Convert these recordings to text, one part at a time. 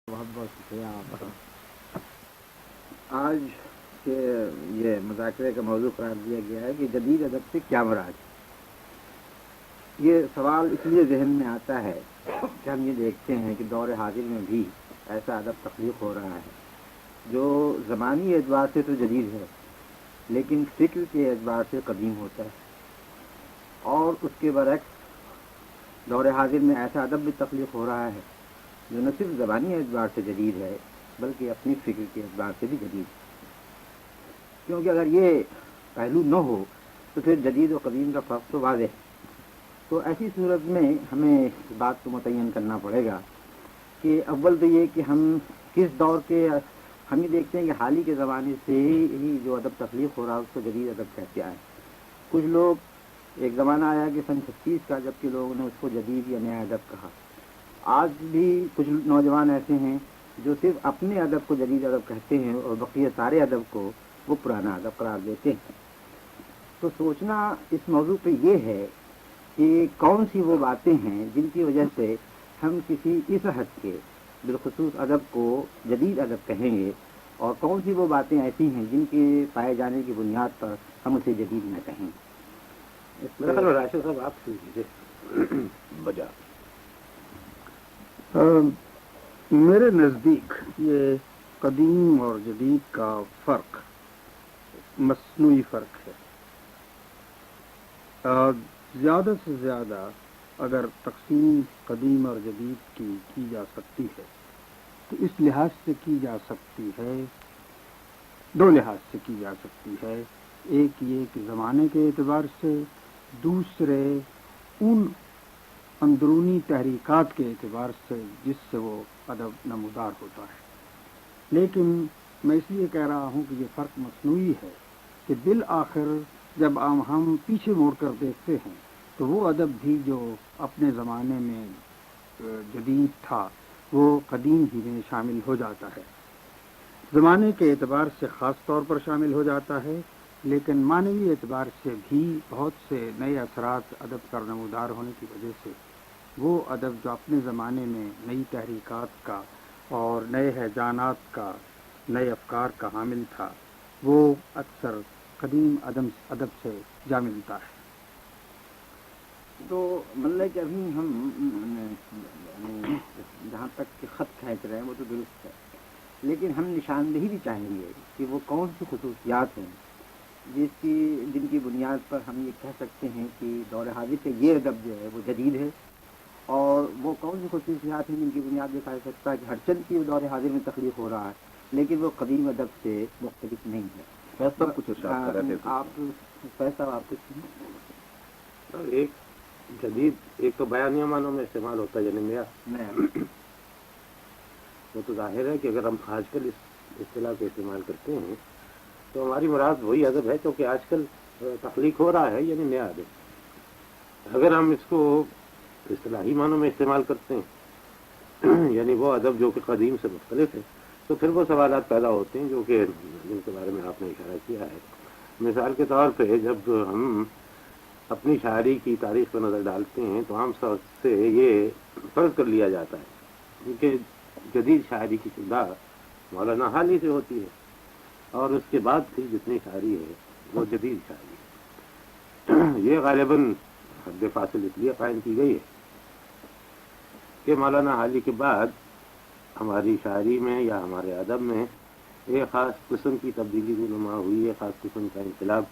بہت بہت شکریہ آپ کا. آج کے یہ مذاکرے کا موضوع قرار دیا گیا ہے کہ جدید ادب سے کیا مراد. یہ سوال اس لیے ذہن میں آتا ہے کہ ہم یہ دیکھتے ہیں کہ دور حاضر میں بھی ایسا ادب تخلیق ہو رہا ہے جو زمانی اعتبار سے تو جدید ہے لیکن فکر کے اعتبار سے قدیم ہوتا ہے، اور اس کے برعکس دور حاضر میں ایسا ادب بھی تخلیق ہو رہا ہے جو نہ صرف زبانی اعتبار سے جدید ہے بلکہ اپنی فکر کے اعتبار سے بھی جدید ہے. کیونکہ اگر یہ پہلو نہ ہو تو پھر جدید و قدیم کا فرق تو واضح ہے. تو ایسی صورت میں ہمیں اس بات کو متعین کرنا پڑے گا کہ اول تو یہ کہ ہم کس دور کے، ہم یہ دیکھتے ہیں کہ حال ہی کے زمانے سے ہی جو ادب تخلیق ہو رہا ہے اس کو جدید ادب کہتے آئے. کچھ لوگ، ایک زمانہ آیا کہ سن 36 کا جبکہ لوگوں نے اس کو جدید یا نیا ادب کہا. آج بھی کچھ نوجوان ایسے ہیں جو صرف اپنے ادب کو جدید ادب کہتے ہیں اور بقیہ سارے ادب کو وہ پرانا ادب قرار دیتے ہیں. تو سوچنا اس موضوع پہ یہ ہے کہ کون سی وہ باتیں ہیں جن کی وجہ سے ہم کسی اس حد کے بالخصوص ادب کو جدید ادب کہیں گے، اور کون سی وہ باتیں ایسی ہیں جن کے پائے جانے کی بنیاد پر ہم اسے جدید نہ کہیں. میرا خیال میں راشد صاحب آپ سے بجا. میرے نزدیک یہ قدیم اور جدید کا فرق مصنوعی فرق ہے. زیادہ سے زیادہ اگر تقسیم قدیم اور جدید کی جا سکتی ہے تو اس لحاظ سے کی جا سکتی ہے، دو لحاظ سے کی جا سکتی ہے. ایک یہ کہ زمانے کے اعتبار سے، دوسرے ان اندرونی تحریکات کے اعتبار سے جس سے وہ ادب نمودار ہوتا ہے. لیکن میں اس لیے کہہ رہا ہوں کہ یہ فرق مصنوعی ہے کہ بالآخر جب ہم پیچھے موڑ کر دیکھتے ہیں تو وہ ادب بھی جو اپنے زمانے میں جدید تھا وہ قدیم ہی میں شامل ہو جاتا ہے. زمانے کے اعتبار سے خاص طور پر شامل ہو جاتا ہے، لیکن معنوی اعتبار سے بھی بہت سے نئے اثرات ادب کا نمودار ہونے کی وجہ سے وہ ادب جو اپنے زمانے میں نئی تحریکات کا اور نئے ہیجانات کا، نئے افکار کا حامل تھا، وہ اکثر قدیم ادب سے جا ملتا ہے. تو مطلب کہ ابھی ہم جہاں تک کہ خط کھینچ رہے ہیں وہ تو درست ہے، لیکن ہم نشاندہی بھی چاہیں گے کہ وہ کون سی خصوصیات ہیں جن کی بنیاد پر ہم یہ کہہ سکتے ہیں کہ دور حاضر سے یہ ادب جو ہے وہ جدید ہے، اور وہ کون سی خصوصیات ہیں جن کی بنیاد یہ کہا سکتا ہے کہ ہر چند کی دور حاضر میں تخلیق ہو رہا ہے لیکن وہ قدیم ادب سے مختلف نہیں ہے. سب کچھ ارشاد کر رہے تھے آپ فیصلہ آپ کچھ ایک جدید، ایک تو بیانیہ معنوں میں استعمال ہوتا ہے یعنی نیا. وہ تو ظاہر ہے کہ اگر ہم آج کل اس اصطلاح کو استعمال کرتے ہیں تو ہماری مراد وہی ادب ہے کیونکہ آج کل تخلیق ہو رہا ہے یعنی نیا ادب. اگر ہم اس کو اصطلاحی معنوں میں استعمال کرتے ہیں یعنی وہ ادب جو کہ قدیم سے مختلف ہے، تو پھر وہ سوالات پیدا ہوتے ہیں جو کہ جن کے بارے میں آپ نے اشارہ کیا ہے. مثال کے طور پہ جب ہم اپنی شاعری کی تاریخ پر نظر ڈالتے ہیں تو عام طور سے یہ فرض کر لیا جاتا ہے کہ جدید شاعری کی ابتدا مولانا حالی سے ہوتی ہے اور اس کے بعد پھر جتنی شاعری ہے وہ جدید شاعری ہے. یہ غالباً حد فاصل اس لیے قائم کی گئی ہے کہ مولانا حالی کے بعد ہماری شاعری میں یا ہمارے ادب میں ایک خاص قسم کی تبدیلی رونما ہوئی ہے، خاص قسم کا انقلاب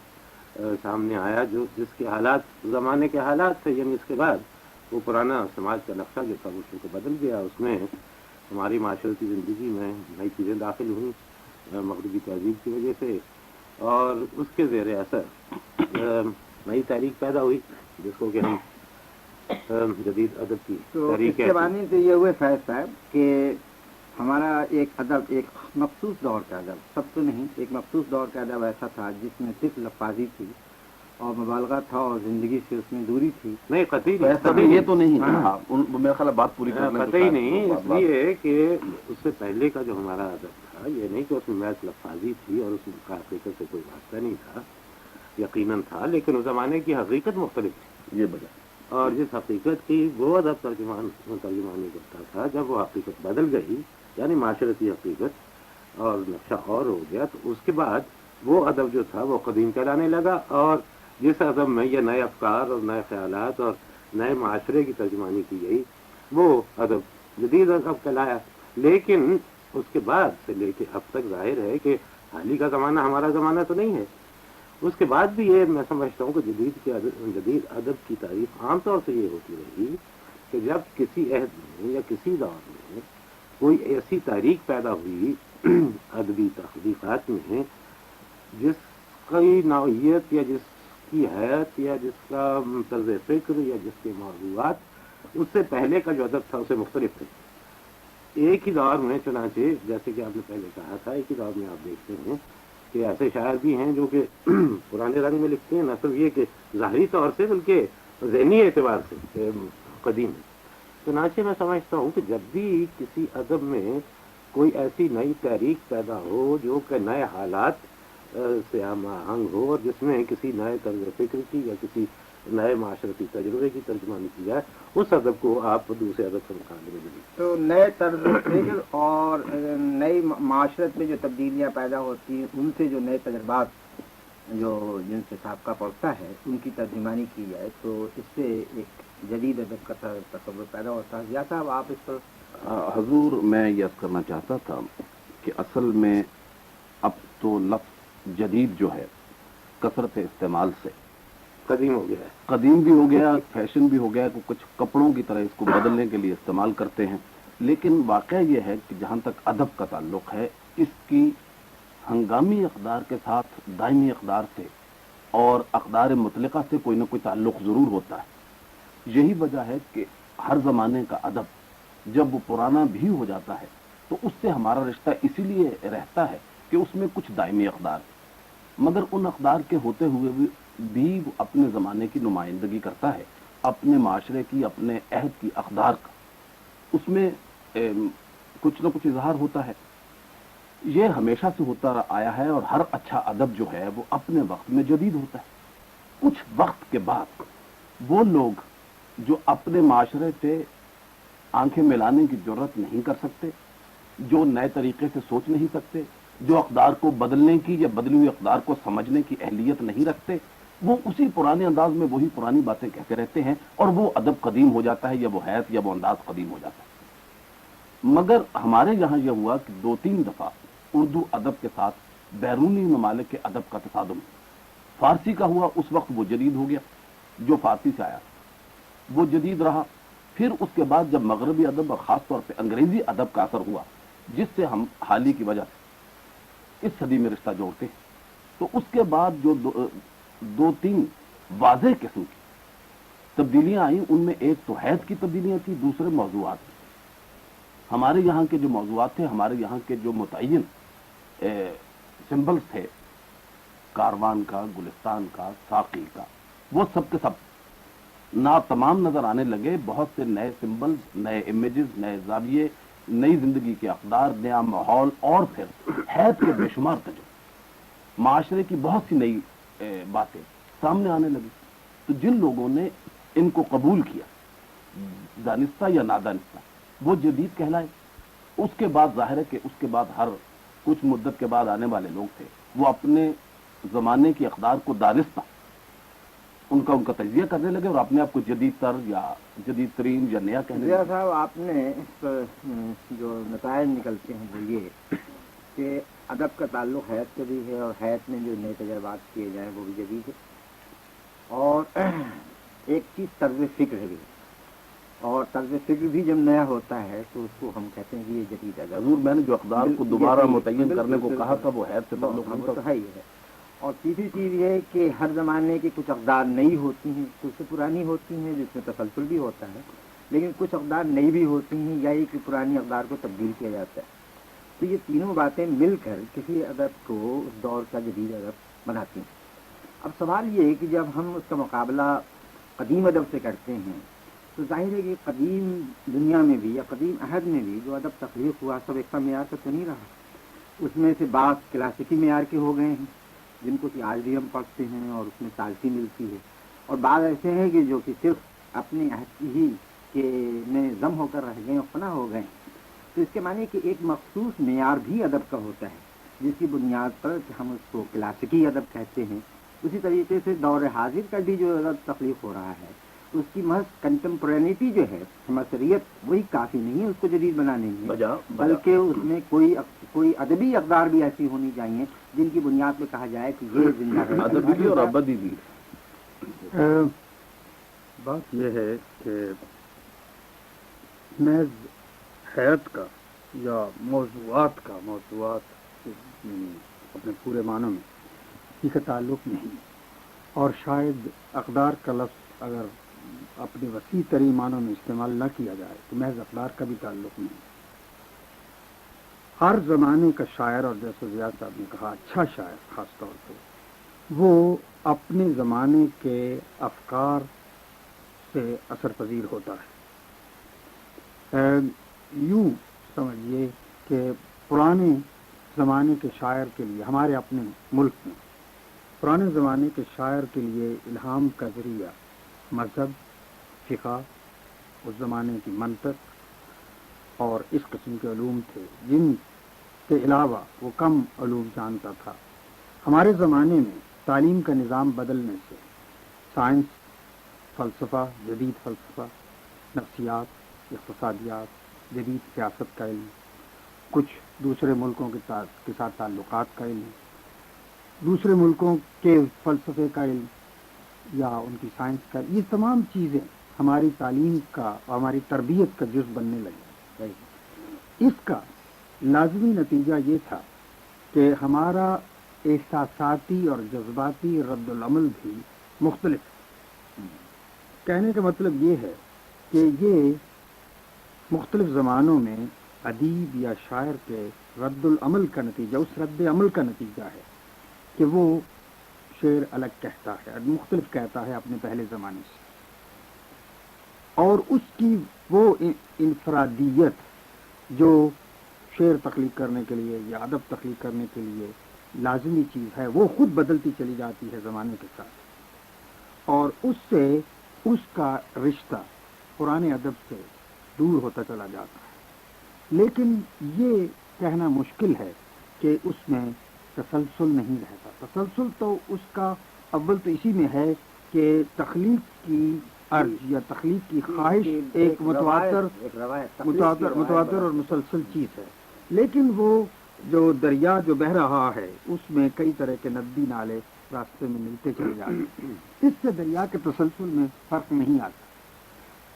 سامنے آیا جس کے حالات زمانے کے حالات تھے. یعنی اس کے بعد وہ پرانا سماج کا نقشہ جو تھا اس کو بدل گیا، اس میں ہماری معاشرتی زندگی میں نئی چیزیں داخل ہوئیں مغربی تہذیب کی وجہ سے، اور اس کے زیر اثر نئی تحریک پیدا ہوئی جس کو کہ ہم جدید ادب کی تحریک کے معنی تو یہ ہوئے فیض صاحب کہ ہمارا ایک ادب ایک مخصوص دور کا ادب، سب تو نہیں، ایک مخصوص دور کا ادب ایسا تھا جس میں صرف لفاظی تھی اور مبالغہ تھا اور زندگی سے اس میں دوری تھی. نہیں قطعی یہ تو نہیں، میرا خیال بات پوری قطعی نہیں، اس لیے کہ اس سے پہلے کا جو ہمارا ادب تھا یہ نہیں کہ اس میں محض لفاظی تھی اور اس کا حقیقت سے کوئی واسطہ نہیں تھا، یقیناً تھا، لیکن اس زمانے کی حقیقت مختلف تھی. یہ بجا اور جس حقیقت کی وہ ادب ترجمانی کرتا تھا، جب وہ حقیقت بدل گئی یعنی معاشرتی حقیقت اور نقشہ اور ہو گیا، تو اس کے بعد وہ ادب جو تھا وہ قدیم کہلانے لگا، اور جس ادب میں یہ نئے افکار اور نئے خیالات اور نئے معاشرے کی ترجمانی کی گئی وہ ادب جدید ادب کہلایا۔ لیکن اس کے بعد سے لے کے اب تک ظاہر ہے کہ حال ہی کا زمانہ ہمارا زمانہ تو نہیں ہے۔ اس کے بعد بھی یہ میں سمجھتا ہوں کہ جدید ادب کی تعریف عام طور سے یہ ہوتی رہی کہ جب کسی عہد میں یا کسی دور میں کوئی ایسی تحریک پیدا ہوئی ادبی تخلیقات میں جس کی نوعیت یا جس کی حیت یا جس کا طرز فکر یا جس کے موضوعات اس سے پہلے کا جو ادب تھا اسے مختلف تھے۔ ایک ہی دور میں چنانچہ جیسے کہ آپ نے پہلے کہا تھا، ایک ہی دور میں آپ دیکھتے ہیں کہ ایسے شاعر بھی ہیں جو کہ پرانے رنگ میں لکھتے ہیں، نہ صرف یہ کہ ظاہری طور سے بلکہ ذہنی اعتبار سے قدیم ہے۔ چنانچہ میں سمجھتا ہوں کہ جب بھی کسی ادب میں کوئی ایسی نئی تحریک پیدا ہو جو کہ نئے حالات سے ہم آہنگ ہو اور جس میں کسی نئے طرز فکر کی یا کسی نئے معاشرتی تجربے کی ترجمانی کی جائے، اس ادب کو آپ دوسرے ادب سے مقابلے میں دیں۔ تو نئے طرز فکر اور نئی معاشرت میں جو تبدیلیاں پیدا ہوتی ہیں ان سے جو نئے تجربات جو جن سے سابقہ پڑتا ہے ان کی ترجمانی کی جائے تو اس سے ایک جدید ادب کا تصور پیدا ہوتا ہے۔ یا صاحب آپ اس پر حضور میں یہ کرنا چاہتا تھا کہ اصل میں اب تو لفظ جدید جو ہے کثرت استعمال سے قدیم ہو گیا ہے، قدیم بھی ہو گیا، فیشن بھی ہو گیا، کچھ کپڑوں کی طرح اس کو بدلنے کے لیے استعمال کرتے ہیں۔ لیکن واقعہ یہ ہے کہ جہاں تک ادب کا تعلق ہے اس کی ہنگامی اقدار کے ساتھ دائمی اقدار سے اور اقدار مطلقہ سے کوئی نہ کوئی تعلق ضرور ہوتا ہے۔ یہی وجہ ہے کہ ہر زمانے کا ادب جب وہ پرانا بھی ہو جاتا ہے تو اس سے ہمارا رشتہ اسی لیے رہتا ہے کہ اس میں کچھ دائمی اقدار ہے، مگر ان اقدار کے ہوتے ہوئے بھی وہ اپنے زمانے کی نمائندگی کرتا ہے، اپنے معاشرے کی، اپنے عہد کی اقدار کا، اس میں کچھ نہ کچھ اظہار ہوتا ہے۔ یہ ہمیشہ سے ہوتا آیا ہے اور ہر اچھا ادب جو ہے وہ اپنے وقت میں جدید ہوتا ہے۔ کچھ وقت کے بعد وہ لوگ جو اپنے معاشرے سے آنکھیں ملانے کی جرت نہیں کر سکتے، جو نئے طریقے سے سوچ نہیں سکتے، جو اقدار کو بدلنے کی یا بدلی ہوئی اقدار کو سمجھنے کی اہلیت نہیں رکھتے، وہ اسی پرانے انداز میں وہی پرانی باتیں کہتے رہتے ہیں اور وہ ادب قدیم ہو جاتا ہے یا وہ حیت یا وہ انداز قدیم ہو جاتا ہے۔ مگر ہمارے یہاں یہ ہوا کہ 2-3 دفعہ اردو ادب کے ساتھ بیرونی ممالک کے ادب کا تصادم، فارسی کا ہوا، اس وقت وہ جدید ہو گیا، جو فارسی سے آیا وہ جدید رہا۔ پھر اس کے بعد جب مغربی ادب اور خاص طور پہ انگریزی ادب کا اثر ہوا جس سے ہم حال ہی کی وجہ سے اس صدی میں رشتہ جوڑتے ہیں، تو اس کے بعد جو 2-3 واضح قسم کی تبدیلیاں آئیں ان میں ایک تو حیت کی تبدیلیاں تھیں، دوسرے موضوعات کی۔ ہمارے یہاں کے جو موضوعات تھے، ہمارے یہاں کے جو متعین سمبلز تھے، کاروان کا، گلستان کا، ساقی کا، وہ سب کے سب ناتمام نظر آنے لگے۔ بہت سے نئے سمبلز، نئے امیجز، نئے زاویے، نئی زندگی کے اقدار، نیا ماحول اور پھر حیت کے بے شمار تجربے، معاشرے کی بہت سی نئی باتیں سامنے آنے لگی۔ تو جن لوگوں نے ان کو قبول کیا، دانستہ یا نادانستہ، وہ جدید کہلائے۔ اس کے بعد ظاہر ہے کہ اس کے بعد ہر کچھ مدت کے بعد آنے والے لوگ تھے وہ اپنے زمانے کی اقدار کو دانستہ ان کا تجزیہ کرنے لگے اور اپنے آپ کو جدید تر یا جدید ترین یا نیا کہنے ضیاء لگے۔ صاحب آپ نے اس پر جو نتائج نکلتے ہیں وہ یہ کہ ادب کا تعلق حیات سے بھی ہے اور حیات میں جو نئے تجربات کیے جائیں وہ بھی جدید ہے، اور ایک چیز طرز فکر ہے بھی، اور طرز فکر بھی جب نیا ہوتا ہے تو اس کو ہم کہتے ہیں کہ یہ جدید ادب۔ حضور میں نے جو اقدار کو دوبارہ متعین کرنے کو کہا تھا وہ حیات سے تعلق وہ نہیں تو تھا۔ ہے ہی ہے۔ اور تیسری چیز یہ ہے کہ ہر زمانے کی کچھ اقدار نئی ہوتی ہیں، کچھ پرانی ہوتی ہیں جس میں تسلسل بھی ہوتا ہے، لیکن کچھ اقدار نئی بھی ہوتی ہیں یا ایک پرانی اقدار کو تبدیل کیا جاتا ہے۔ تو یہ تینوں باتیں مل کر کسی ادب کو اس دور کا جدید ادب بناتی ہیں۔ اب سوال یہ ہے کہ جب ہم اس کا مقابلہ قدیم ادب سے کرتے ہیں تو ظاہر ہے کہ قدیم دنیا میں بھی یا قدیم عہد میں بھی جو ادب تخلیق ہوا سب ایک سا معیار کا تو نہیں رہا۔ اس میں سے بعض کلاسیکی معیار کے ہو گئے ہیں جن کو کہ آج بھی ہم پڑھتے ہیں اور اس میں تازگی ملتی ہے، اور بعض ایسے ہیں کہ جو کہ صرف اپنے عہد کی ہی کہ میں ضم ہو کر رہ گئے اور فنا ہو گئے۔ تو اس کے معنی کہ ایک مخصوص معیار بھی ادب کا ہوتا ہے جس کی بنیاد پر ہم اس کو کلاسیکی ادب کہتے ہیں. اسی طریقے سے دور حاضر کا بھی جو ادب تخلیق ہو رہا ہے اس کی محض کنٹمپرینٹی جو ہے معاصریت وہی کافی نہیں ہے اس کو جدید بنانے میں، بلکہ اس میں کوئی ادبی اقدار بھی ایسی ہونی چاہیے جن کی بنیاد پہ کہا جائے کہ یہ زندہ ہے. ادبی بھی اور ابدی بھی. بات یہ ہے کہ محض حیرت کا یا موضوعات اپنے پورے معنوں میں اسی کا تعلق نہیں، اور شاید اقدار کا لفظ اگر اپنے وسیع ترین معنوں میں استعمال نہ کیا جائے تو محض اقدار کا بھی تعلق نہیں. ہر زمانے کا شاعر، اور جیسے زیاد صاحب نے کہا اچھا شاعر خاص طور پہ، وہ اپنے زمانے کے افکار سے اثر پذیر ہوتا ہے. یوں سمجھیے کہ پرانے زمانے کے شاعر کے لیے ہمارے اپنے ملک میں پرانے زمانے کے شاعر کے لیے الہام کا ذریعہ مذہب، فقہ، اس زمانے کی منطق اور اس قسم کے علوم تھے جن کے علاوہ وہ کم علوم جانتا تھا. ہمارے زمانے میں تعلیم کا نظام بدلنے سے سائنس، فلسفہ، جدید فلسفہ، نفسیات، اقتصادیات، جدید سیاست کا علم، کچھ دوسرے ملکوں کے ساتھ تعلقات کا علم، دوسرے ملکوں کے فلسفے کا علم یا ان کی سائنس کا، یہ تمام چیزیں ہماری تعلیم کا اور ہماری تربیت کا جز بننے لگی. اس کا لازمی نتیجہ یہ تھا کہ ہمارا احساساتی اور جذباتی رد العمل بھی مختلف ہے. کہنے کا مطلب یہ ہے کہ یہ مختلف زمانوں میں ادیب یا شاعر کے رد العمل کا نتیجہ، اس رد عمل کا نتیجہ ہے کہ وہ شعر الگ کہتا ہے، مختلف کہتا ہے اپنے پہلے زمانے سے، اور اس کی وہ انفرادیت جو شعر تخلیق کرنے کے لیے یا ادب تخلیق کرنے کے لیے لازمی چیز ہے وہ خود بدلتی چلی جاتی ہے زمانے کے ساتھ، اور اس سے اس کا رشتہ پرانے ادب سے دور ہوتا چلا جاتا ہے. لیکن یہ کہنا مشکل ہے کہ اس میں تسلسل نہیں رہتا. تسلسل تو اس کا اول تو اسی میں ہے کہ تخلیق کی عرض یا تخلیق کی خواہش ایک متواتر اور مسلسل چیز ہے، لیکن وہ جو دریا جو بہہ رہا ہے اس میں کئی طرح کے ندی نالے راستے میں ملتے چلے جاتے ہیں، اس سے دریا کے تسلسل میں فرق نہیں آتا.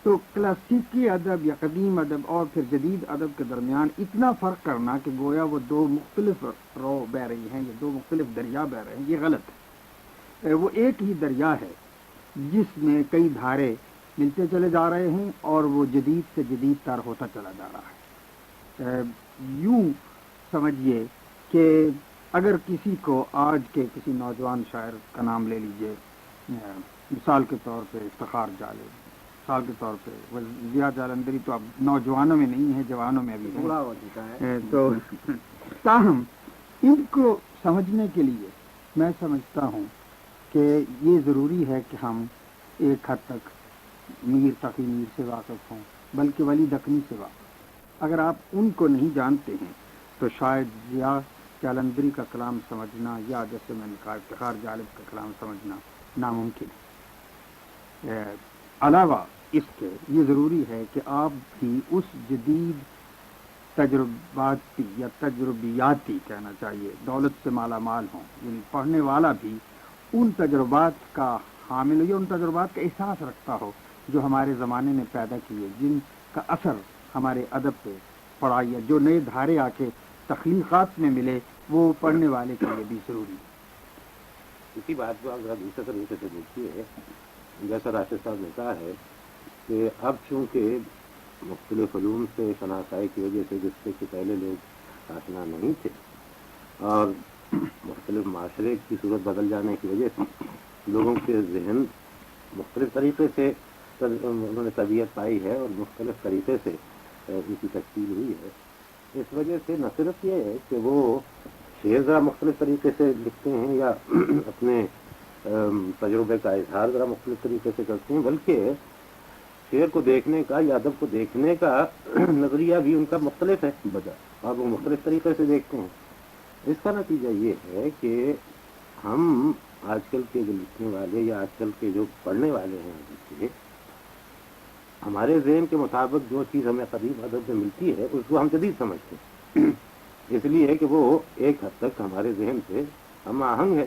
تو کلاسیکی ادب یا قدیم ادب اور پھر جدید ادب کے درمیان اتنا فرق کرنا کہ گویا وہ دو مختلف رو بہ رہی ہیں یا دو مختلف دریا بہ رہے ہیں، یہ غلط ہے. وہ ایک ہی دریا ہے جس میں کئی دھارے ملتے چلے جا رہے ہیں اور وہ جدید سے جدید تر ہوتا چلا جا رہا ہے. یوں سمجھیے کہ اگر کسی کو آج کے کسی نوجوان شاعر کا نام لے لیجئے، مثال کے طور پہ افتخار جالب، مثال کے طور پہ ضیاء جالندری، تو اب نوجوانوں میں نہیں ہے، جوانوں میں ابھی بوڑھا ہو چکا ہے، تو تاہم ان کو سمجھنے کے لیے میں سمجھتا ہوں کہ یہ ضروری ہے کہ ہم ایک حد تک میر تقی میر سے واقف ہوں، بلکہ ولی دکنی سے واقف. اگر آپ ان کو نہیں جانتے ہیں تو شاید ضیاء جالندری کا کلام سمجھنا یا جیسے میں نے کہا افتخار جالب کا کلام سمجھنا ناممکن ہے. علاوہ اس کے یہ ضروری ہے کہ آپ بھی اس جدید تجرباتی یا تجربیاتی کہنا چاہیے دولت سے مالا مال ہوں، یعنی پڑھنے والا بھی ان تجربات کا حامل ہو یا ان تجربات کا احساس رکھتا ہو جو ہمارے زمانے نے پیدا کیے، جن کا اثر ہمارے ادب پہ پڑا یا جو نئے دھارے آ کے تخلیقات میں ملے، وہ پڑھنے والے کے لیے بھی ضروری ہے. اسی بات کو آپ ذرا دوسرے طریقے سے دیکھیے، جیسا راشد صاحب نے کہا ہے کہ اب چونکہ مختلف علوم سے شناسائی کی وجہ سے جس سے کہ پہلے لوگ آشنا نہیں تھے، اور مختلف معاشرے کی صورت بدل جانے کی وجہ سے لوگوں کے ذہن مختلف طریقے سے انہوں نے طبیعت پائی ہے اور مختلف طریقے سے ان کی تشکیل ہوئی ہے. اس وجہ سے نہ صرف یہ ہے کہ وہ شعر ذرا مختلف طریقے سے لکھتے ہیں یا اپنے تجربے کا اظہار ذرا مختلف طریقے سے کرتے ہیں، بلکہ شعر کو دیکھنے کا یا ادب کو دیکھنے کا نظریہ بھی ان کا مختلف ہے اور وہ مختلف طریقے سے دیکھتے ہیں. اس کا نتیجہ یہ ہے کہ ہم آج کل کے جو لکھنے والے یا آج کل کے جو پڑھنے والے ہیں بچے، ہمارے ذہن کے مطابق جو چیز ہمیں قدیم ادب میں ملتی ہے اس کو ہم جدید سمجھتے ہیں. اس لیے کہ وہ ایک حد تک ہمارے ذہن سے ہم آہنگ ہے.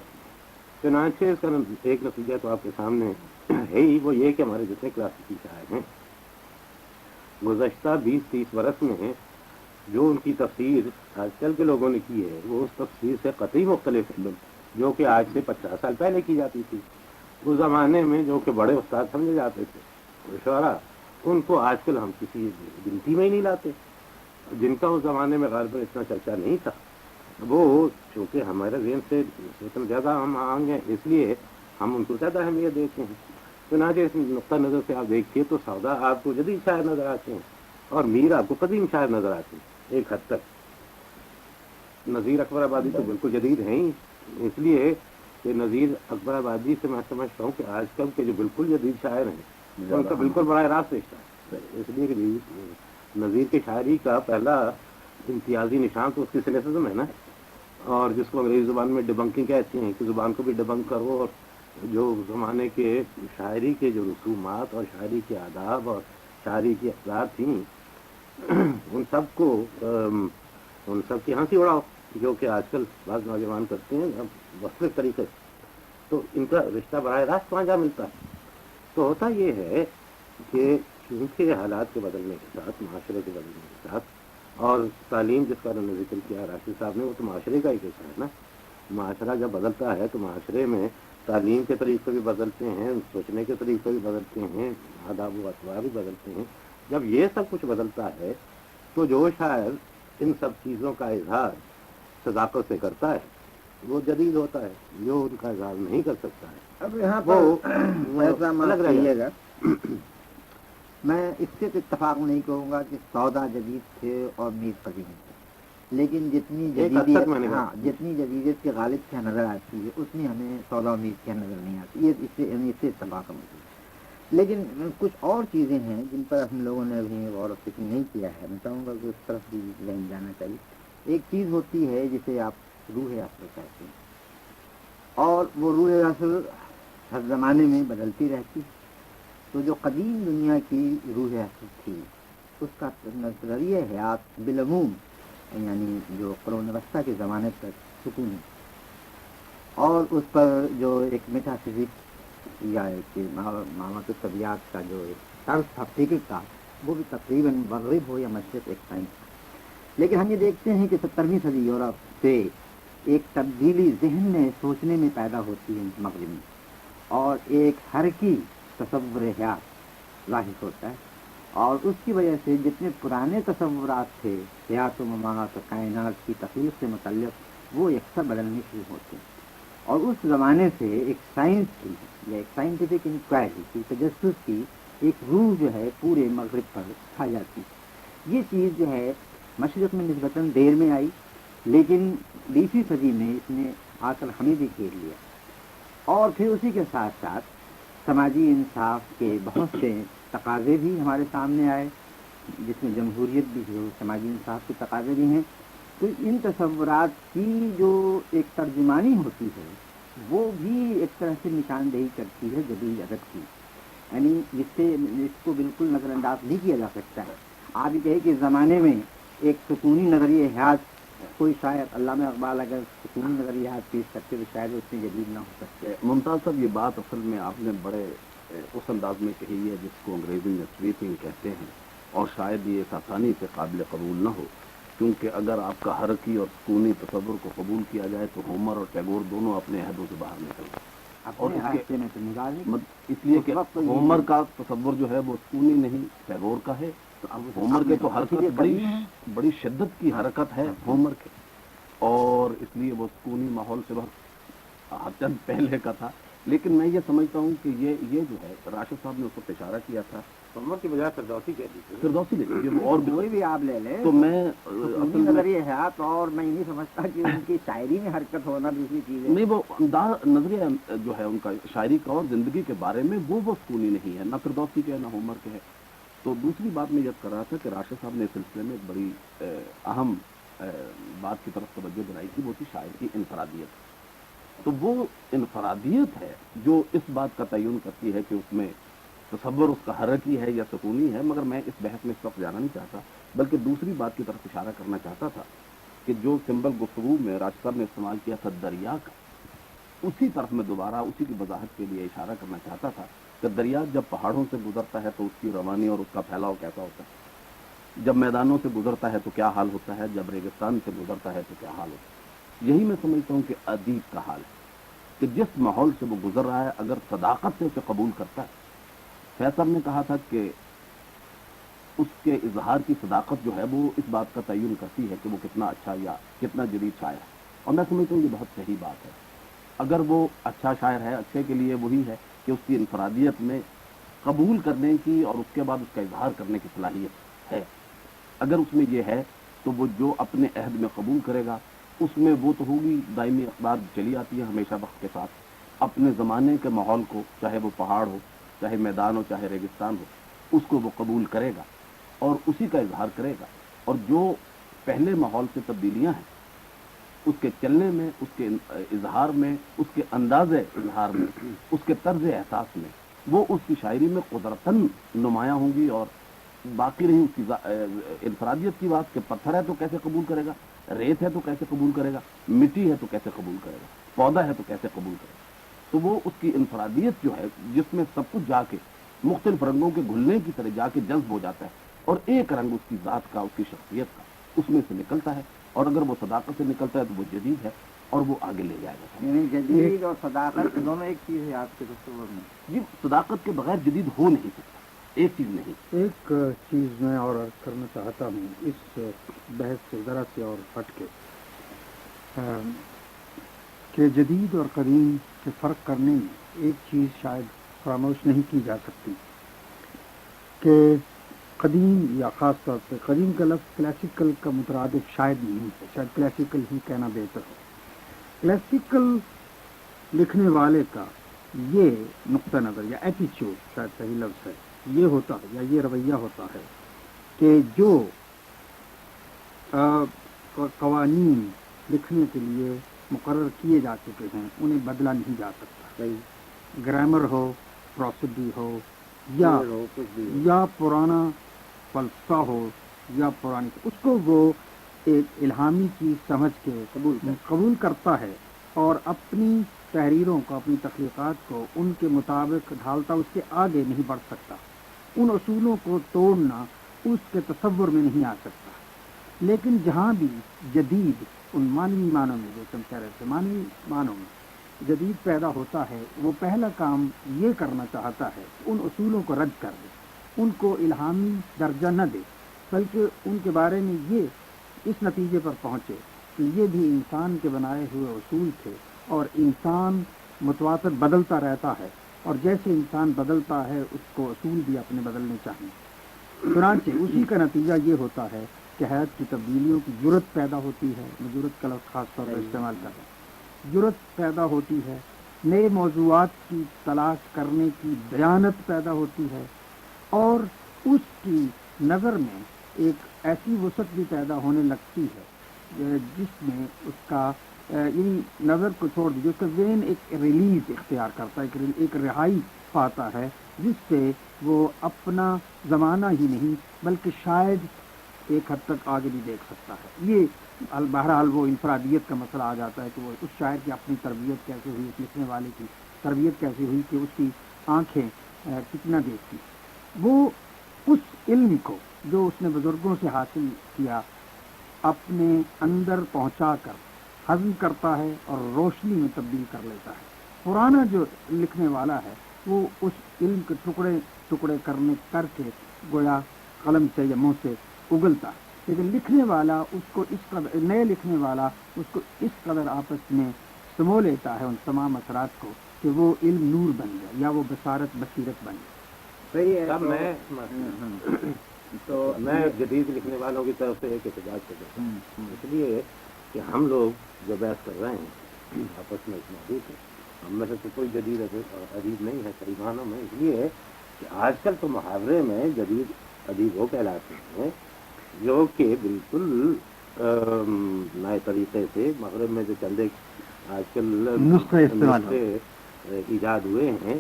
چنانچہ اس کا ایک نتیجہ تو آپ کے سامنے ہے ہی، وہ یہ کہ ہمارے جتنے کلاسیکی شاعر ہیں گزشتہ 20-30 برس میں جو ان کی تفسیر آج کل کے لوگوں نے کی ہے وہ اس تفسیر سے قطعی مختلف ہے جو کہ آج سے 50 سال پہلے کی جاتی تھی. اس زمانے میں جو کہ بڑے استاد سمجھے جاتے تھے شعراء، ان کو آج کل ہم کسی گنتی میں ہی نہیں لاتے، جن کا اس زمانے میں غالباً اتنا چرچا نہیں تھا. وہ چونکہ ہمارے ذہن سے اتنا زیادہ ہم آئیں گے اس لیے ہم ان کو زیادہ اہمیت دیتے ہیں. چنانچہ اس نقطہ نظر سے آپ دیکھیے تو سودا آپ کو جدید شاعر نظر آتے ہیں اور میر آپ کو قدیم شاعر نظر آتے ہیں ایک حد تک. نذیر اکبر آبادی تو بالکل جدید ہیں ہی، اس لیے کہ نذیر اکبر آبادی سے میں سمجھتا ہوں کہ آج کل کے جو بالکل جدید شاعر ہیں ان کا بالکل براہ راست رشتہ ہے. اس لیے کہ نذیر کی شاعری کا پہلا امتیازی نشان تو اس کی سلیسزم ہے نا، اور جس کو انگریزی زبان میں ڈبنکنگ کہتے ہیں کہ زبان کو بھی ڈبنک کرو اور جو زمانے کے شاعری کے جو رسومات اور شاعری کے آداب اور شاعری کی اقدار تھیں ان سب کی ہنسی اڑاؤ جو کہ آج کل بعض نوجوان کرتے ہیں مختلف طریقے سے. تو ان کا رشتہ براہ راست وہاں جا ملتا ہے. تو ہوتا یہ ہے کہ چونکہ حالات کے بدلنے کے ساتھ، معاشرے کے بدلنے کے ساتھ، اور تعلیم جس کا انہوں نے ذکر کیا راشد صاحب نے، وہ تو معاشرے کا ہی حصہ ہے نا. معاشرہ جب بدلتا ہے تو معاشرے میں تعلیم کے طریقے بھی بدلتے ہیں، سوچنے کے طریقے بھی بدلتے ہیں، آداب و اطوار بھی بدلتے ہیں. جب یہ سب کچھ بدلتا ہے تو جو شاعر ان سب چیزوں کا اظہار صداقت سے کرتا ہے وہ جدید ہوتا ہے، جو ان کا اظہار نہیں کر سکتا ہے اب یہاں وہ پر ایسا الگ رہ کہیے گا، میں اس سے تو اتفاق نہیں کہوں گا کہ سودا جدید تھے اور میر قدیم تھے، لیکن جتنی جدیدیت کے غالب کیا نظر آتی ہے اتنی ہمیں سودا و میر کیا نظر نہیں آتی. یہ اس سے اتفاق ہے. لیکن کچھ اور چیزیں ہیں جن پر ہم لوگوں نے ابھی غور و فکر نہیں کیا ہے. میں چاہوں گا کہ اس طرف بھی ذہن جانا چاہیے. ایک چیز ہوتی ہے جسے آپ روح اصل کہتے ہیں، اور وہ روح اصل ہر زمانے میں بدلتی رہتی ہے. تو جو قدیم دنیا کی روح اصل تھی اس کا نظریہ حیات بالعموم یعنی جو قرون وسطیٰ کے زمانے تک سکون ہے، اور اس پر جو ایک میٹا فزکس یا ایک معاملات طبیعت کا جو ایک طرز تھا فکر کا، وہ بھی تقریباً مغرب ہو یا مشرق ایک سائنس تھا. لیکن ہم یہ دیکھتے ہیں کہ 17ویں صدی یورپ سے ایک تبدیلی ذہن میں سوچنے میں پیدا ہوتی ہے مغرب میں، اور ایک حرکی تصور حیات ظاہر ہوتا ہے. اور اس کی وجہ سے جتنے پرانے تصورات تھے حیات و ممات و کائنات کی تخلیق سے متعلق وہ یکساں بدلنے شروع ہوتے ہیں. اور اس زمانے سے ایک سائنس کی یا ایک سائنٹیفک انکوائری کی تجسس کی ایک روح جو ہے پورے مغرب پر کھا جاتی. یہ چیز جو ہے مشرق میں نسبتاً دیر میں آئی، لیکن 20ویں صدی میں اس نے آ کر ہمیں بھی گھیر لیا. اور پھر اسی کے ساتھ ساتھ سماجی انصاف کے بہت سے تقاضے بھی ہمارے سامنے آئے، جس میں جمہوریت بھی ہے، سماجی انصاف کے تقاضے بھی ہیں. تو ان تصورات کی جو ایک ترجمانی ہوتی ہے وہ بھی ایک طرح سے نشاندہی کرتی ہے جدید ادب کی، یعنی جس سے اس کو بالکل نظر انداز نہیں کیا جا سکتا ہے. آپ یہ کہیں کہ زمانے میں ایک سکونی نظریہ حیات کوئی شاید علامہ اقبال اگر سکونی نظریہ حیات پیش کرتے تو شاید اتنے جدید نہ ہو سکتے. ممتاز صاحب، یہ بات اصل میں آپ نے بڑے اس انداز میں کہی ہے جس کو انگریزی میں سویپنگ کہتے ہیں، اور شاید یہ اس آسانی سے قابل قبول نہ ہو، کیونکہ اگر آپ کا حرکی اور سکونی تصور کو قبول کیا جائے تو ہومر اور ٹیگور دونوں اپنے عہدوں سے باہر نکل گئے. اور اس لیے کہ ہومر کا تصور جو ہے وہ سکونی نہیں ٹیگور کا ہے. ہومر کے تو حرکت بڑی شدت کی حرکت ہے ہومر کے، اور اس لیے وہ سکونی ماحول سے بہت چند پہلے کا تھا. لیکن میں یہ سمجھتا ہوں کہ یہ جو ہے راشد صاحب نے اس وقت اشارہ کیا تھا عمر کی بجائے فردوسی کہہ دیجیے. فردوسی لے لیجیے اور کوئی بھی آپ لے لیں تو میں اپنی نظریہ حیات، اور میں یہ نہیں سمجھتا کہ ان کی شاعری میں حرکت ہونا دوسری چیز ہے. نہیں، وہ انداز نظریہ جو ہے ان کا شاعری کا اور زندگی کے بارے میں وہ سکونی نہیں ہے، نہ فردوسی کے ہے نہ عمر کے ہے. تو دوسری بات میں یہ کر رہا تھا کہ راشد صاحب نے اس سلسلے میں ایک بڑی اہم بات کی طرف توجہ دلائی تھی، وہ تھی شاعر کی انفرادیت. تو وہ انفرادیت ہے جو اس بات کا تعین کرتی ہے کہ اس میں تصور اس کا حرکی ہے یا سکونی ہے. مگر میں اس بحث میں اس وقت جانا نہیں چاہتا، بلکہ دوسری بات کی طرف اشارہ کرنا چاہتا تھا کہ جو سمبل گفتگو میں راشد صاحب نے استعمال کیا تھا دریا کا، اسی طرف میں دوبارہ اسی کی وضاحت کے لیے اشارہ کرنا چاہتا تھا کہ دریا جب پہاڑوں سے گزرتا ہے تو اس کی روانی اور اس کا پھیلاؤ کیسا ہوتا ہے، جب میدانوں سے گزرتا ہے تو کیا حال ہوتا ہے، جب ریگستان سے گزرتا ہے تو کیا حال ہوتا ہے. یہی میں سمجھتا ہوں کہ ادیب کا حال ہے کہ جس ماحول سے وہ گزر رہا ہے اگر صداقت سے اسے قبول کرتا ہے. فیصل نے کہا تھا کہ اس کے اظہار کی صداقت جو ہے وہ اس بات کا تعین کرتی ہے کہ وہ کتنا اچھا یا کتنا جدید شاعر ہے. اور میں سمجھتا ہوں یہ بہت صحیح بات ہے. اگر وہ اچھا شاعر ہے، اچھے کے لیے وہی ہے کہ اس کی انفرادیت میں قبول کرنے کی اور اس کے بعد اس کا اظہار کرنے کی صلاحیت ہے. اگر اس میں یہ ہے تو وہ جو اپنے عہد میں قبول کرے گا اس میں وہ تو ہوگی دائمی اقدار چلی آتی ہے ہمیشہ وقت کے ساتھ. اپنے زمانے کے ماحول کو، چاہے وہ پہاڑ ہو، چاہے میدان ہو، چاہے ریگستان ہو، اس کو وہ قبول کرے گا اور اسی کا اظہار کرے گا. اور جو پہلے ماحول سے تبدیلیاں ہیں اس کے چلنے میں، اس کے اظہار میں، اس کے انداز اظہار میں، اس کے طرز احساس میں، وہ اس کی شاعری میں قدرتاً نمایاں ہوں گی. اور باقی رہی اس کی انفرادیت کی بات کہ پتھر ہے تو کیسے قبول کرے گا، ریت ہے تو کیسے قبول کرے گا، مٹی ہے تو کیسے قبول کرے گا، پودا ہے تو کیسے قبول کرے گا. تو وہ اس کی انفرادیت جو ہے جس میں سب کچھ جا کے مختلف رنگوں کے گھلنے کی طرح جا کے جذب ہو جاتا ہے اور ایک رنگ اس کی ذات کا، اس کی شخصیت کا اس میں سے نکلتا ہے. اور اگر وہ صداقت سے نکلتا ہے تو وہ جدید ہے اور وہ آگے لے جائے گا. یعنی جدید اور صداقت دونوں ایک چیز ہے آپ کے تصور میں؟ جی، صداقت کے بغیر جدید ہو نہیں سکتا، ایک چیز نہیں. ایک چیز میں اور عرض کرنا چاہتا ہوں اس بحث سے ذرا سے اور ہٹ کے، کہ جدید اور قدیم سے فرق کرنے میں ایک چیز شاید فراموش نہیں کی جا سکتی کہ قدیم، یا خاص طور پہ قدیم کا لفظ کلاسیکل کا مترادف شاید نہیں ہے، شاید کلاسیکل ہی کہنا بہتر ہو. کلاسیکل لکھنے والے کا یہ نقطہ نظر یا ایٹیچیوڈ، شاید صحیح لفظ ہے، یہ ہوتا ہے یا یہ رویہ ہوتا ہے کہ جو قوانین لکھنے کے لیے مقرر کیے جا چکے ہیں انہیں بدلا نہیں جا سکتا. گرامر ہو، پروسیڈی ہو، یا پرانا فلسفہ ہو یا پرانی، اس کو وہ ایک الہامی چیز سمجھ کے قبول کرتا ہے اور اپنی تحریروں کو، اپنی تخلیقات کو ان کے مطابق ڈھالتا، اس کے آگے نہیں بڑھ سکتا. ان اصولوں کو توڑنا اس کے تصور میں نہیں آ سکتا. لیکن جہاں بھی جدید، ان مانوی معنوں میں جو تم کہہ رہے تھے، مانوی معنوں میں جدید پیدا ہوتا ہے، وہ پہلا کام یہ کرنا چاہتا ہے ان اصولوں کو رد کر دے، ان کو الہامی درجہ نہ دے، بلکہ ان کے بارے میں یہ اس نتیجے پر پہنچے کہ یہ بھی انسان کے بنائے ہوئے اصول تھے اور انسان متواتر بدلتا رہتا ہے، اور جیسے انسان بدلتا ہے اس کو اصول بھی اپنے بدلنے چاہیے. چنانچہ اسی کا نتیجہ یہ ہوتا ہے کہ حیات کی تبدیلیوں کی جرت پیدا ہوتی ہے. میں جرت کا لفظ خاص طور پر استعمال کر رہا ہوں. جرت پیدا ہوتی ہے، نئے موضوعات کی تلاش کرنے کی دیانت پیدا ہوتی ہے، اور اس کی نظر میں ایک ایسی وسعت بھی پیدا ہونے لگتی ہے جس میں اس کا یعنی نظر کو چھوڑ دیجیے، اس کا ذہن ایک ریلیز اختیار کرتا ہے، ایک رہائی پاتا ہے، جس سے وہ اپنا زمانہ ہی نہیں بلکہ شاید ایک حد تک آگے بھی دیکھ سکتا ہے. یہ بہرحال وہ انفرادیت کا مسئلہ آ جاتا ہے کہ وہ اس شاعر کی اپنی تربیت کیسے ہوئی، اس لکھنے والے کی تربیت کیسے ہوئی کہ اس کی آنکھیں کتنا دیکھتی. وہ اس علم کو جو اس نے بزرگوں سے حاصل کیا اپنے اندر پہنچا کر ہضم کرتا ہے اور روشنی میں تبدیل کر لیتا ہے. پرانا جو لکھنے والا ہے وہ اس علم کے ٹکڑے ٹکڑے کر کے گویا قلم سے یا منہ سے اگلتا ہے، لیکن لکھنے والا اس کو اس قدر، نئے لکھنے والا اس کو اس قدر آپس میں سمو لیتا ہے ان تمام اثرات کو کہ وہ علم نور بن گیا یا وہ بصارت بصیرت بن گیا. صحیح ہے تب میں تو میں جدید لکھنے والوں کی طرف سے ایک احتجاج کر دیتا ہوں، اس لیے کہ ہم لوگ جو بحث کر رہے ہیں آپس میں اس موضوع سے، ہم میں سے تو کوئی جدید ادیب نہیں ہے صحیح معنوں میں، اس لیے کہ آج کل تو محاورے میں جدید ادیب وہ کہلاتے ہیں جو کہ بالکل نئے طریقے سے مغرب میں جو چندے آج کل نسخے استعمال ایجاد ہوئے ہیں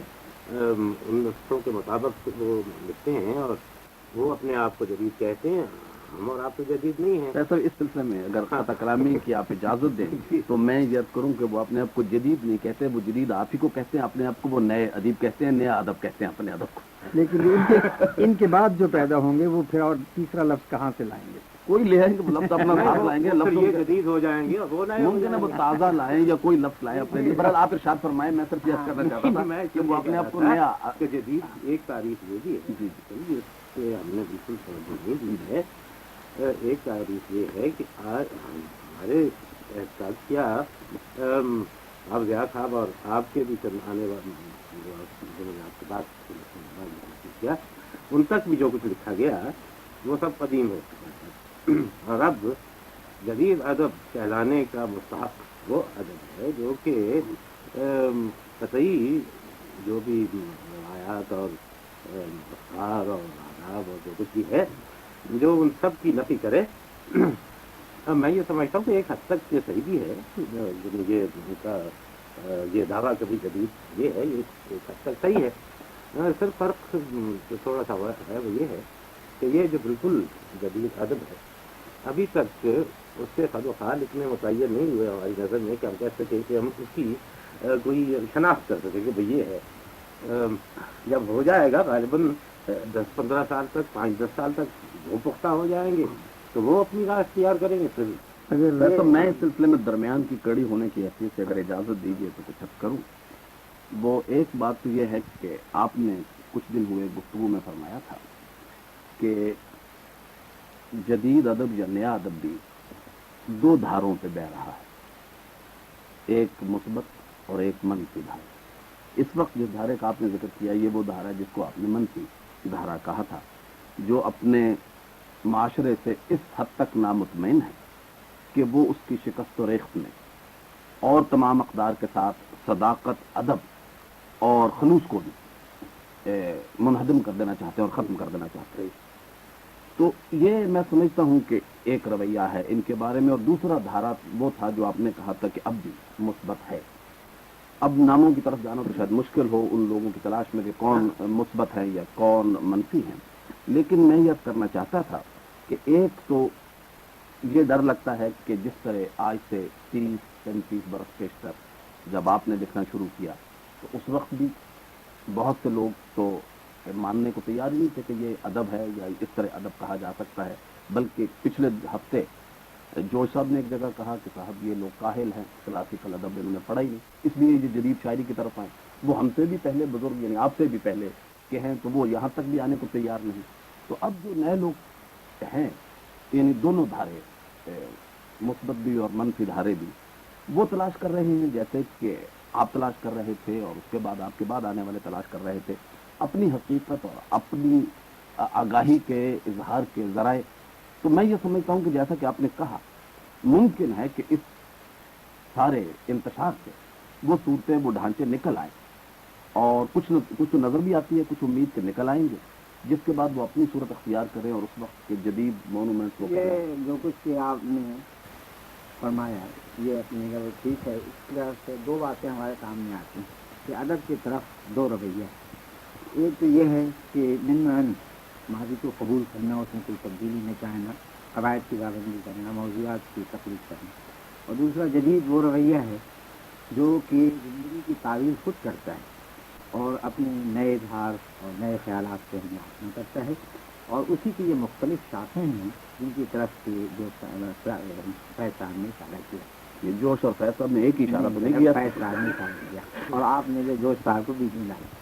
ان نسخوں کے مطابق وہ لکھتے ہیں اور وہ اپنے آپ کو جدید کہتے ہیں، ہم اور آپ تو جدید نہیں ہیں۔ فیصل اس سلسلے میں اگر خطا کلامی کی آپ اجازت دیں تو میں یاد کروں کہ وہ اپنے آپ کو جدید نہیں کہتے، وہ جدید آپ ہی کو کہتے ہیں، اپنے آپ کو وہ نئے ادیب کہتے ہیں، نیا ادب کہتے ہیں اپنے ادب کو، لیکن ان کے بعد جو پیدا ہوں گے وہ پھر اور تیسرا لفظ کہاں سے لائیں گے؟ کوئی لے آئیں گے لفظ اپنا ساتھ لائیں گے، پھر یہ لفظ جدید ہو جائیں گے اور وہ نئے ہو ممکن ہے وہ جائیں گے۔ تازہ لائیں یا کوئی لفظ لائیں اپنے لیے، بہرحال آپ ارشاد فرمائیں، میں صرف یہ کرنا چاہتا تھا کہ وہ اپنے آپ کو نیا کہ جدید ایک تعریف یہ بھی ہے جی جس سے ہم نے بالکل توجہ نہیں دی ہے، ایک تعریف یہ ہے کہ آج ہمارے احساس کیا آپ ضیاء صاحب اور آپ کے بھی چند آنے والے جو میں نے آپ سے بات کیا ان تک بھی جو کچھ لکھا گیا وہ سب قدیم ہو چکا ہے، اور اب جدید ادب کہلانے کا مستحق وہ ادب ہے جو کہ قطعی جو بھی روایات اور افکار اور آداب اور جو کچھ بھی ہے جو ان سب کی نفی کرے۔ میں یہ سمجھتا ہوں کہ ایک حد تک یہ صحیح بھی ہے، یہ ان کا یہ دعویٰ کبھی جدید یہ ہے، یہ ایک حد تک صحیح ہے، صرف فرق جو تھوڑا سا ہے وہ یہ ہے کہ یہ جو بالکل جدید ادب ہے ابھی تک اس سے خد و خال اتنے متعین نہیں ہوئے ہماری نظر میں کہ ہم کہہ سکیں کہ ہم اس کی کوئی شناخت کر سکیں کہ بھئی یہ ہے۔ جب ہو جائے گا غالباً 10-15 سال تک 5-10 سال تک وہ پختہ ہو جائیں گے تو وہ اپنی راہ اختیار کریں گے۔ پھر تو میں اس سلسلے میں درمیان کی کڑی ہونے کی حیثیت سے اگر اجازت دیجیے تو کچھ عرض کروں۔ وہ ایک بات تو یہ ہے کہ آپ نے کچھ دن ہوئے گفتگو میں فرمایا تھا کہ جدید ادب یا نیا ادب بھی دو دھاروں پہ بہ رہا ہے، ایک مثبت اور ایک منفی دھارا۔ اس وقت جس دھارے کا آپ نے ذکر کیا یہ وہ دھارا جس کو آپ نے منفی دھارا کہا تھا، جو اپنے معاشرے سے اس حد تک نامطمئن ہے کہ وہ اس کی شکست و ریخت میں اور تمام اقدار کے ساتھ صداقت، ادب اور خلوص کو بھی منہدم کر دینا چاہتے ہیں اور ختم کر دینا چاہتے ہیں۔ تو یہ میں سمجھتا ہوں کہ ایک رویہ ہے ان کے بارے میں، اور دوسرا دھارا وہ تھا جو آپ نے کہا تھا کہ اب بھی مثبت ہے۔ اب ناموں کی طرف جانا تو شاید مشکل ہو ان لوگوں کی تلاش میں کہ کون مثبت ہے یا کون منفی ہے، لیکن میں یہ کرنا چاہتا تھا کہ ایک تو یہ ڈر لگتا ہے کہ جس طرح آج سے 30-35 برس پیشتر جب آپ نے لکھنا شروع کیا تو اس وقت بھی بہت سے لوگ تو ماننے کو تیار ہی نہیں تھے کہ یہ ادب ہے یا اس طرح ادب کہا جا سکتا ہے، بلکہ پچھلے ہفتے جوش صاحب نے ایک جگہ کہا کہ صاحب یہ لوگ کاہل ہیں، کلاسیکل ادب انہوں نے پڑھا ہی نہیں، اس لیے یہ جدید شاعری کی طرف آئے۔ وہ ہم سے بھی پہلے بزرگ یعنی آپ سے بھی پہلے کے ہیں تو وہ یہاں تک بھی آنے کو تیار نہیں۔ تو اب جو نئے لوگ ہیں یعنی دونوں دھارے مثبت بھی اور منفی دھارے بھی وہ تلاش کر رہے ہیں، جیسے کہ آپ تلاش کر رہے تھے اور اس کے بعد آپ کے بعد آنے والے تلاش کر رہے تھے، اپنی حقیقت اور اپنی آگاہی کے اظہار کے ذرائع۔ تو میں یہ سمجھتا ہوں کہ جیسا کہ آپ نے کہا ممکن ہے کہ اس سارے انتشار سے وہ صورتیں وہ ڈھانچے نکل آئیں، اور کچھ تو نظر بھی آتی ہے، کچھ امید کے نکل آئیں گے، جس کے بعد وہ اپنی صورت اختیار کریں اور اس وقت کے جدید مونومنٹس کو یہ جو کچھ کہ آپ نے فرمایا یہ اپنی جگہ ٹھیک ہے۔ اس طرح سے دو باتیں ہمارے سامنے آتی ہیں کہ ادب کی طرف دو رویہ ہے۔ ایک تو یہ ہے کہ من ماضی کو قبول کرنا، اس میں کوئی تبدیلی نہ چاہنا، قواعد کی پابندی کرنا، موضوعات کی تقلید کرنا، اور دوسرا جدید وہ رویہ ہے جو کہ زندگی کی تعویل خود کرتا ہے اور اپنے نئے اظہار اور نئے خیالات سے ہمیں آشنا کرتا ہے، اور اسی کی یہ مختلف شاخیں ہیں جن کی طرف سے جو فیض صاحب نے اشارہ کیا۔ یہ جوش اور فیصل نے ایک ہی اشارہ تو نہیں کیا، فیض صاحب نے اشارہ کیا اور آپ نے جو جوش صاحب کو بیچ میں ڈالا۔